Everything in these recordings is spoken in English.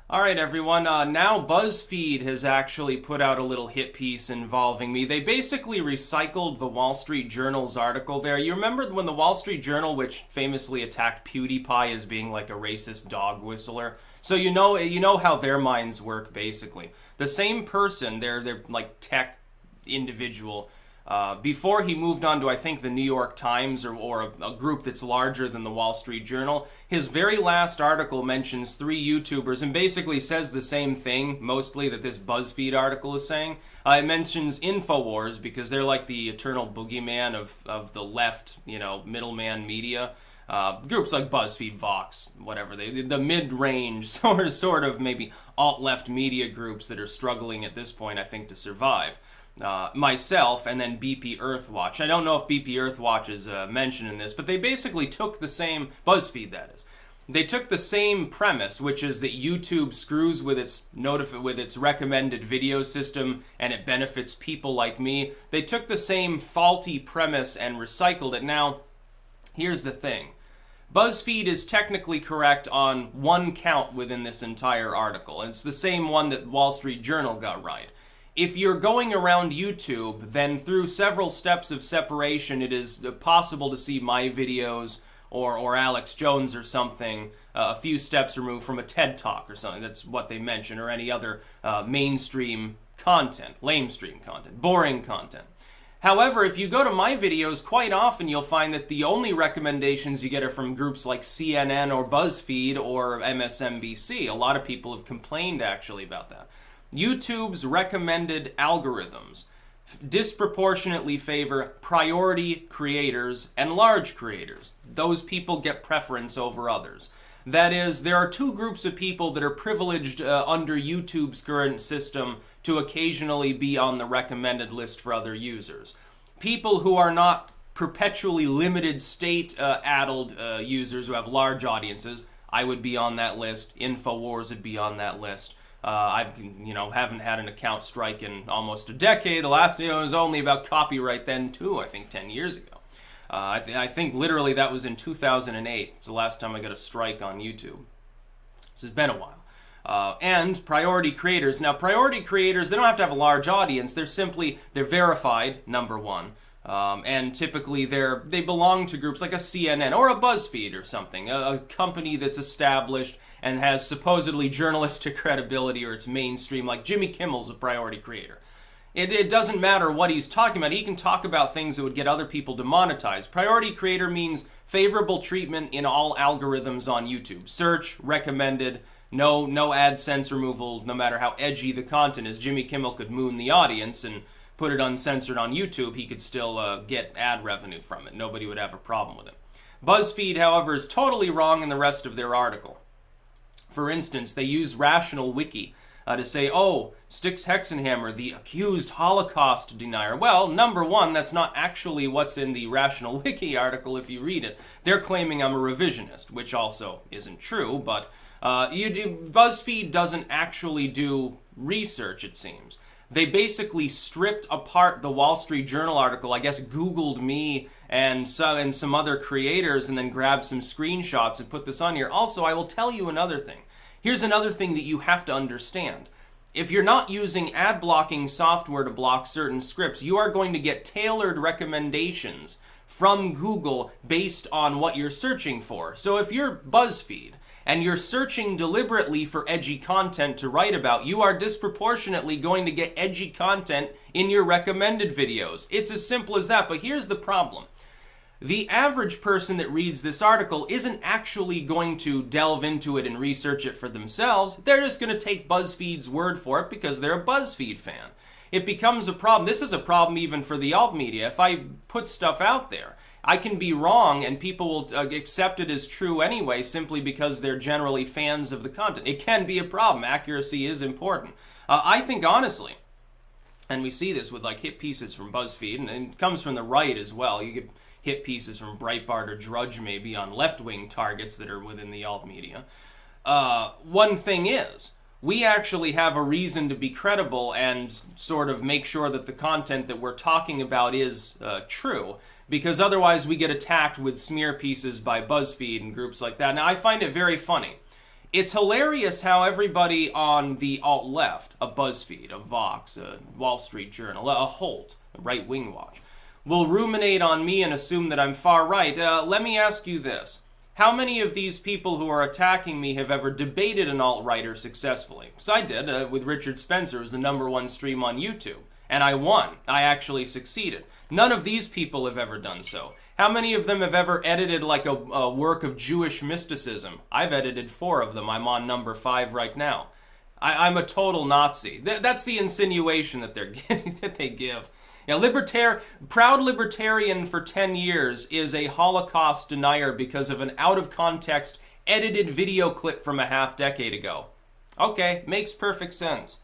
All right, everyone. Now Buzzfeed has actually put out a little hit piece involving me. They basically recycled the Wall Street Journal's article there. You remember when the Wall Street Journal, which famously attacked PewDiePie as being like a racist dog whistler? So you know how their minds work basically. The same person, they're like tech individual. Before he moved on to, I think, the New York Times or a group that's larger than the Wall Street Journal, his very last article mentions three YouTubers and basically says the same thing, mostly, that this Buzzfeed article is saying. It mentions InfoWars because they're like the eternal boogeyman of the left, middleman media. Groups like BuzzFeed, Vox, whatever, the mid-range sort of maybe alt-left media groups that are struggling at this point, I think, to survive. Myself, and then BP Earthwatch. I don't know if BP Earthwatch is mentioned in this, but they basically took the same, BuzzFeed that is, they took the same premise, which is that YouTube screws with its recommended video system and it benefits people like me. They took the same faulty premise and recycled it. Now, here's the thing. BuzzFeed is technically correct on one count within this entire article, and it's the same one that Wall Street Journal got right. If you're going around YouTube, then through several steps of separation, it is possible to see my videos or Alex Jones or something a few steps removed from a TED Talk or something. That's what they mention, or any other mainstream content, lamestream content, boring content. However, if you go to my videos, quite often you'll find that the only recommendations you get are from groups like CNN or BuzzFeed or MSNBC. A lot of people have complained actually about that. YouTube's recommended algorithms disproportionately favor priority creators and large creators. Those people get preference over others. That is, there are two groups of people that are privileged under YouTube's current system to occasionally be on the recommended list for other users. People who are not perpetually limited state-addled users who have large audiences. I would be on that list. InfoWars would be on that list. Haven't had an account strike in almost a decade. The last was only about copyright then too, I think 10 years ago. I think literally that was in 2008. It's the last time I got a strike on YouTube. So it's been a while. And priority creators. Now, priority creators, they don't have to have a large audience. They're verified, number one. And typically they belong to groups like a CNN or a BuzzFeed or something, a company that's established and has supposedly journalistic credibility, or it's mainstream, like Jimmy Kimmel's a priority creator. It doesn't matter what he's talking about. He can talk about things that would get other people demonetized. Priority creator means favorable treatment in all algorithms on YouTube. Search, recommended, no AdSense removal, no matter how edgy the content is. Jimmy Kimmel could moon the audience and put it uncensored on YouTube. He could still get ad revenue from it. Nobody would have a problem with it. BuzzFeed, however, is totally wrong in the rest of their article. For instance, they use Rational Wiki to say, Styx Hexenhammer, the accused Holocaust denier. Well, number one, that's not actually what's in the Rational Wiki article if you read it. They're claiming I'm a revisionist, which also isn't true, but BuzzFeed doesn't actually do research, it seems. They basically stripped apart the Wall Street Journal article, I guess Googled me and some other creators, and then grabbed some screenshots and put this on here. Also, I will tell you another thing. Here's another thing that you have to understand. If you're not using ad blocking software to block certain scripts, you are going to get tailored recommendations from Google based on what you're searching for. So if you're BuzzFeed and you're searching deliberately for edgy content to write about, you are disproportionately going to get edgy content in your recommended videos. It's as simple as that, but here's the problem. The average person that reads this article isn't actually going to delve into it and research it for themselves. They're just going to take BuzzFeed's word for it because they're a BuzzFeed fan. It becomes a problem. This is a problem even for the alt media. If I put stuff out there, I can be wrong and people will accept it as true anyway simply because they're generally fans of the content. It can be a problem. Accuracy is important. I think honestly, and we see this with like hit pieces from BuzzFeed, and it comes from the right as well. You get hit pieces from Breitbart or Drudge maybe on left-wing targets that are within the alt media. One thing is, we actually have a reason to be credible and sort of make sure that the content that we're talking about is true, because otherwise we get attacked with smear pieces by BuzzFeed and groups like that. Now, I find it very funny. it's hilarious how everybody on the alt-left, a Buzzfeed, a Vox, a Wall Street Journal, a Holt, a right-wing watch, will ruminate on me and assume that I'm far right. Let me ask you this. How many of these people who are attacking me have ever debated an alt-righter successfully? Because I did, with Richard Spencer. It was the #1 stream on YouTube. And I won. I actually succeeded. None of these people have ever done so. How many of them have ever edited like a work of Jewish mysticism? I've edited 4 of them. I'm on number 5 right now. I'm a total Nazi. That's the insinuation that they're getting, that they give. Yeah, proud libertarian for 10 years is a Holocaust denier because of an out-of-context edited video clip from a half-decade ago. Okay, makes perfect sense.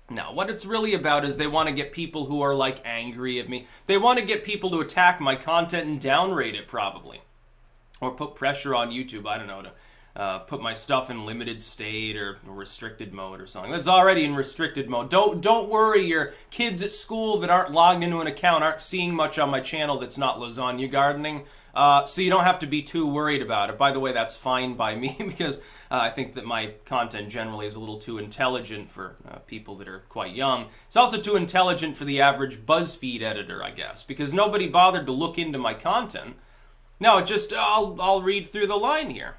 Now, what it's really about is they want to get people who are, like, angry at me. They want to get people to attack my content and downrate it, probably. Or put pressure on YouTube, I don't know, to put my stuff in limited state or restricted mode or something. It's already in restricted mode. Don't worry, your kids at school that aren't logged into an account aren't seeing much on my channel that's not lasagna gardening. So you don't have to be too worried about it. By the way, that's fine by me because I think that my content generally is a little too intelligent for people that are quite young. It's also too intelligent for the average Buzzfeed editor, I guess, because nobody bothered to look into my content. No, just I'll read through the line here.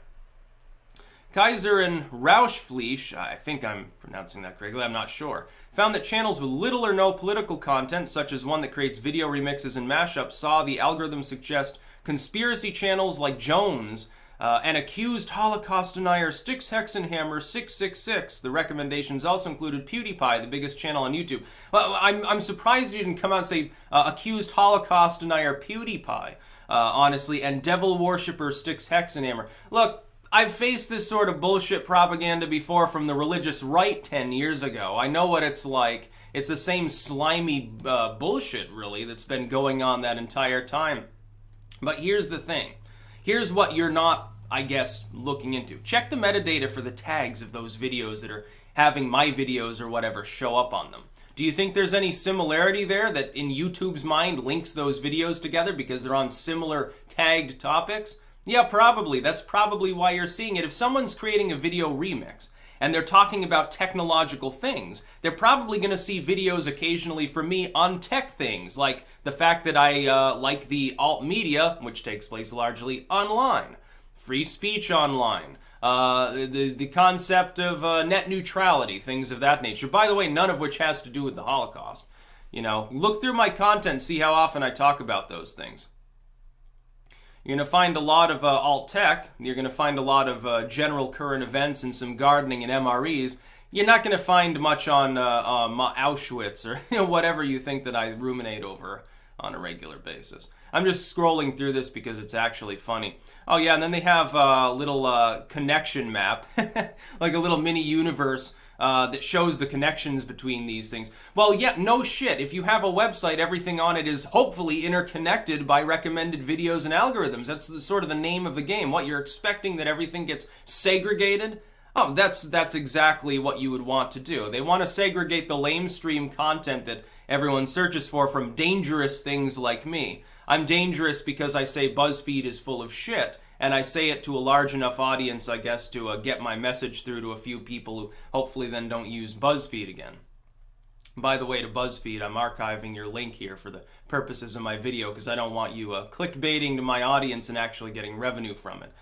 Kaiser and Rauschfleisch, I think I'm pronouncing that correctly, I'm not sure, found that channels with little or no political content, such as one that creates video remixes and mashups, saw the algorithm suggest conspiracy channels like Jones and accused Holocaust denier Styx Hexenhammer 666. The recommendations also included PewDiePie, the biggest channel on YouTube. Well, I'm surprised you didn't come out and say accused Holocaust denier PewDiePie, honestly, and devil worshipper Styx Hexenhammer. Look, I've faced this sort of bullshit propaganda before from the religious right 10 years ago. I know what it's like. It's the same slimy bullshit, really, that's been going on that entire time. But here's the thing. Here's what you're not, I guess, looking into. Check the metadata for the tags of those videos that are having my videos or whatever show up on them. Do you think there's any similarity there that in YouTube's mind links those videos together because they're on similar tagged topics? Yeah, probably. That's probably why you're seeing it. If someone's creating a video remix and they're talking about technological things, they're probably going to see videos occasionally from me on tech things, like the fact that I like the alt media, which takes place largely online, free speech online, the concept of net neutrality, things of that nature. By the way, none of which has to do with the Holocaust. You know, look through my content, see how often I talk about those things. You're going to find a lot of alt tech. You're going to find a lot of general current events and some gardening and MREs. You're not going to find much on Auschwitz or whatever you think that I ruminate over on a regular basis. I'm just scrolling through this because it's actually funny. Oh yeah, and then they have a little connection map, like a little mini universe that shows the connections between these things. Well, yeah, no shit. If you have a website, everything on it is hopefully interconnected by recommended videos and algorithms. That's sort of the name of the game. What, you're expecting that everything gets segregated? Oh, that's exactly what you would want to do. They want to segregate the lamestream content that everyone searches for from dangerous things like me. I'm dangerous because I say BuzzFeed is full of shit. And I say it to a large enough audience, I guess, to get my message through to a few people who hopefully then don't use BuzzFeed again. By the way, to BuzzFeed, I'm archiving your link here for the purposes of my video because I don't want you clickbaiting to my audience and actually getting revenue from it.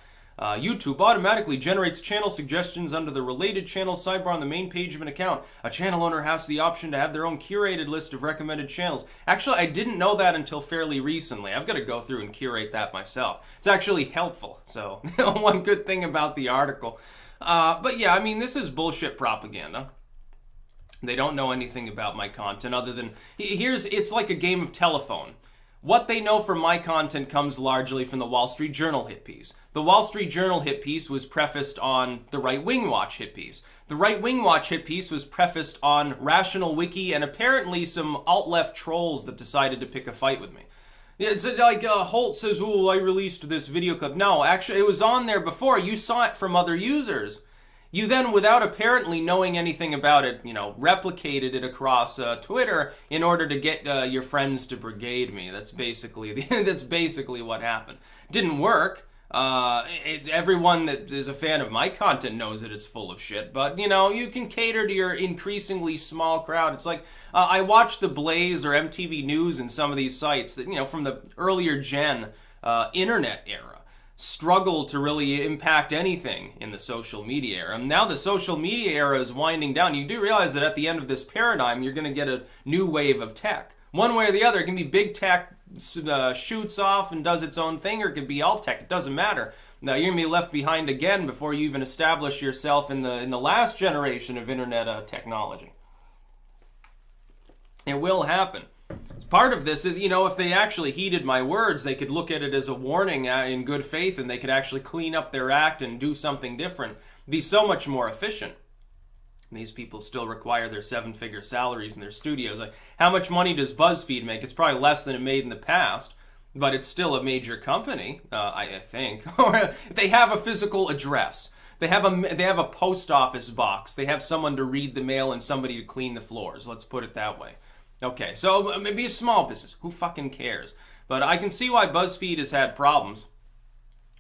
YouTube automatically generates channel suggestions under the related channel sidebar on the main page of an account. A channel owner has the option to have their own curated list of recommended channels. Actually, I didn't know that until fairly recently. I've got to go through and curate that myself. It's actually helpful, so one good thing about the article. But yeah, I mean, this is bullshit propaganda. They don't know anything about my content other than, it's like a game of telephone. What they know from my content comes largely from the Wall Street Journal hit piece. The Wall Street Journal hit piece was prefaced on the Right Wing Watch hit piece. The Right Wing Watch hit piece was prefaced on Rational Wiki and apparently some alt-left trolls that decided to pick a fight with me. It's like Holt says, oh, I released this video clip. No, actually, it was on there before. You saw it from other users. You then, without apparently knowing anything about it, replicated it across Twitter in order to get your friends to brigade me. That's basically what happened. Didn't work. Everyone that is a fan of my content knows that it's full of shit, but you know, you can cater to your increasingly small crowd. It's like I watch the Blaze or MTV News and some of these sites that, you know, from the earlier gen internet era struggle to really impact anything in the social media era. And now the social media era is winding down. You do realize that at the end of this paradigm, you're going to get a new wave of tech. One way or the other, it can be big tech shoots off and does its own thing, or it could be all tech. It doesn't matter. Now you're gonna be left behind again before you even establish yourself in the last generation of internet technology. It will happen. Part of this is, you know, if they actually heeded my words, they could look at it as a warning in good faith, and they could actually clean up their act and do something different. Be so much more efficient. These people still require their 7-figure salaries in their studios. Like, how much money does Buzzfeed make? It's probably less than it made in the past, but it's still a major company, I think. Or they have a physical address. They have a post office box. They have someone to read the mail and somebody to clean the floors. Let's put it that way. Okay, so maybe a small business. Who fucking cares? But I can see why Buzzfeed has had problems.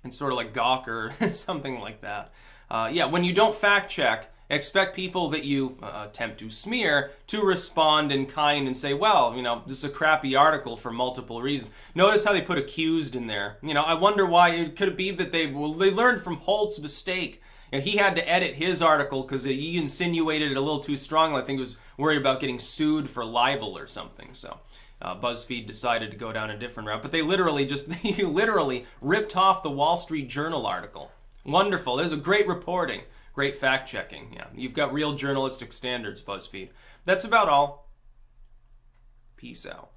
It's sort of like Gawker or something like that. Yeah, when you don't fact check, expect people that you attempt to smear to respond in kind and say, well, you know, this is a crappy article for multiple reasons. Notice how they put accused in there. You know, I wonder why. It could be that they learned from Holt's mistake. You know, he had to edit his article because he insinuated it a little too strongly. I think he was worried about getting sued for libel or something. So BuzzFeed decided to go down a different route. But they literally ripped off the Wall Street Journal article. Wonderful. There's a great reporting. Great fact-checking. Yeah, you've got real journalistic standards, BuzzFeed. That's about all. Peace out.